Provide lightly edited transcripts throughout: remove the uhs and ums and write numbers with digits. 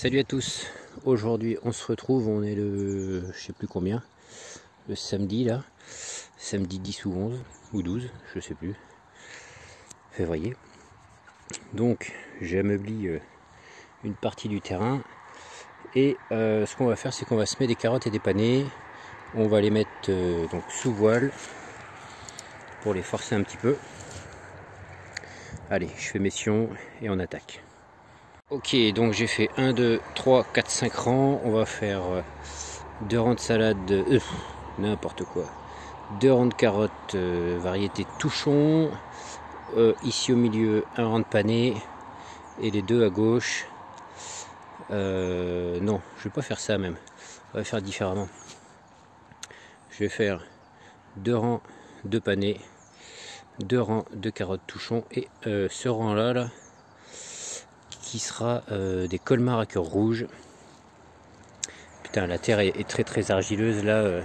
Salut à tous, aujourd'hui on se retrouve, on est le, je sais plus combien, le samedi là, samedi 10 ou 11 ou 12, je sais plus, février. Donc j'ai ameubli une partie du terrain et ce qu'on va faire c'est qu'on va semer des carottes et des panais, on va les mettre donc sous voile pour les forcer un petit peu. Allez, je fais mes sions et on attaque. Ok, donc j'ai fait 1, 2, 3, 4, 5 rangs. On va faire 2 rangs de salade, n'importe quoi. 2 rangs de carottes, variété touchon. Ici au milieu, 1 rang de panais. Et les deux à gauche. Non, je vais pas faire ça même. On va faire différemment. Je vais faire 2 rangs de panais, 2 rangs de carottes touchon. Et ce rang-là, là, qui sera des colmars à cœur rouge. Putain, la terre est très argileuse là.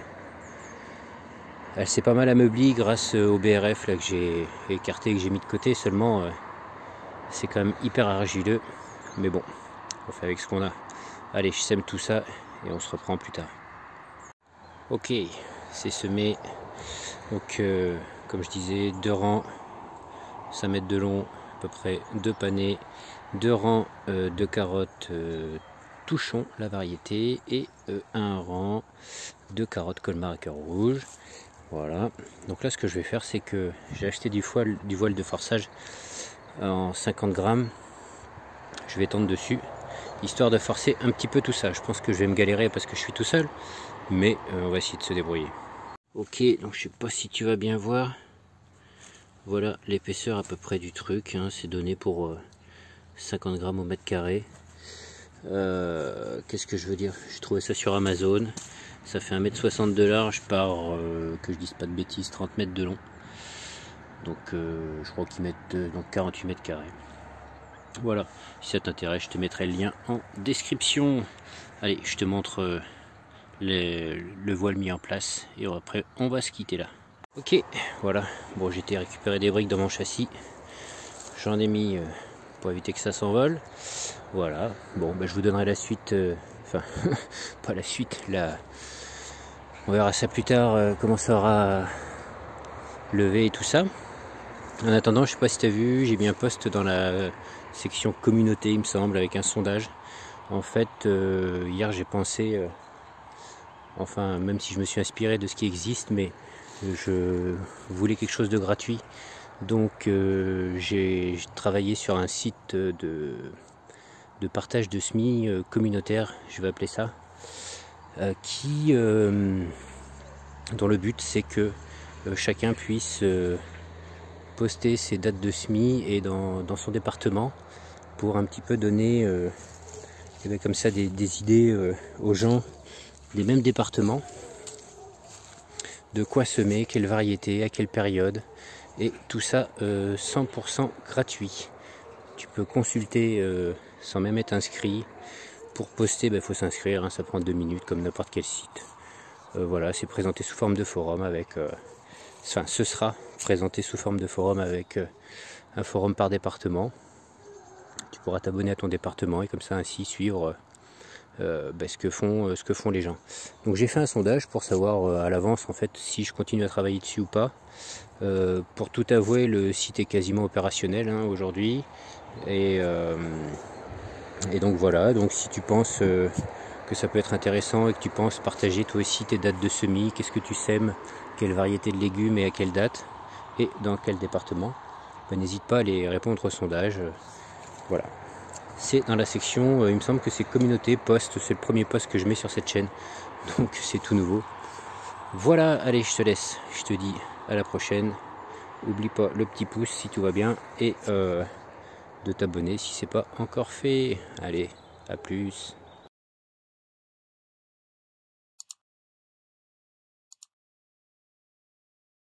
Elle s'est pas mal ameublie grâce au BRF là, que j'ai écarté, que j'ai mis de côté. Seulement, c'est quand même hyper argileux. Mais bon, on fait avec ce qu'on a. Allez, je sème tout ça et on se reprend plus tard. Ok, c'est semé. Donc, comme je disais, 2 rangs, 5 mètres de long, à peu près 2 panais. 2 rangs de carottes touchon, la variété, et 1 rang de carottes colmar à cœur rouge. Voilà. Donc là, ce que je vais faire, c'est que j'ai acheté du voile de forçage en 50 grammes. Je vais tendre dessus, histoire de forcer un petit peu tout ça. Je pense que je vais me galérer parce que je suis tout seul, mais on va essayer de se débrouiller. Ok, donc je sais pas si tu vas bien voir. Voilà l'épaisseur à peu près du truc, hein. C'est donné pour 50 grammes au mètre carré. Qu'est-ce que je veux dire? J'ai trouvé ça sur Amazon. Ça fait 1,60 m de large par, que je dise pas de bêtises, 30 mètres de long. Donc je crois qu'ils mettent donc 48 mètres carrés. Voilà, si ça t'intéresse, je te mettrai le lien en description. Allez, je te montre le voile mis en place. Et après, on va se quitter là. Ok, voilà. Bon, j'ai été récupérer des briques dans mon châssis. J'en ai mis... pour éviter que ça s'envole. Voilà, bon, je vous donnerai la suite, enfin, pas la suite, là, on verra ça plus tard, comment ça aura levé et tout ça. En attendant, je sais pas si tu as vu, j'ai mis un post dans la section communauté, il me semble, avec un sondage. En fait, hier j'ai pensé, enfin, même si je me suis inspiré de ce qui existe, mais je voulais quelque chose de gratuit. Donc j'ai travaillé sur un site de partage de semis communautaire, je vais appeler ça, dont le but c'est que chacun puisse poster ses dates de semis et dans son département pour un petit peu donner comme ça des idées aux gens des mêmes départements de quoi semer, quelle variété, à quelle période. Et tout ça 100% gratuit. Tu peux consulter sans même être inscrit. Pour poster, il faut s'inscrire, hein, ça prend 2 minutes comme n'importe quel site. Voilà, c'est présenté sous forme de forum avec... Enfin, ce sera présenté sous forme de forum avec un forum par département. Tu pourras t'abonner à ton département et comme ça ainsi suivre ce que font les gens. Donc j'ai fait un sondage pour savoir à l'avance en fait si je continue à travailler dessus ou pas. Pour tout avouer, le site est quasiment opérationnel hein, aujourd'hui et donc voilà, donc si tu penses que ça peut être intéressant et que tu penses partager toi aussi tes dates de semis, qu'est-ce que tu sèmes, quelle variété de légumes et à quelle date et dans quel département, n'hésite pas à aller répondre au sondage. Voilà, c'est dans la section, il me semble que c'est communauté, post, c'est le premier post que je mets sur cette chaîne, donc c'est tout nouveau. Voilà, allez, je te laisse, je te dis à la prochaine. Oublie pas le petit pouce si tout va bien et de t'abonner si c'est pas encore fait. Allez, à plus.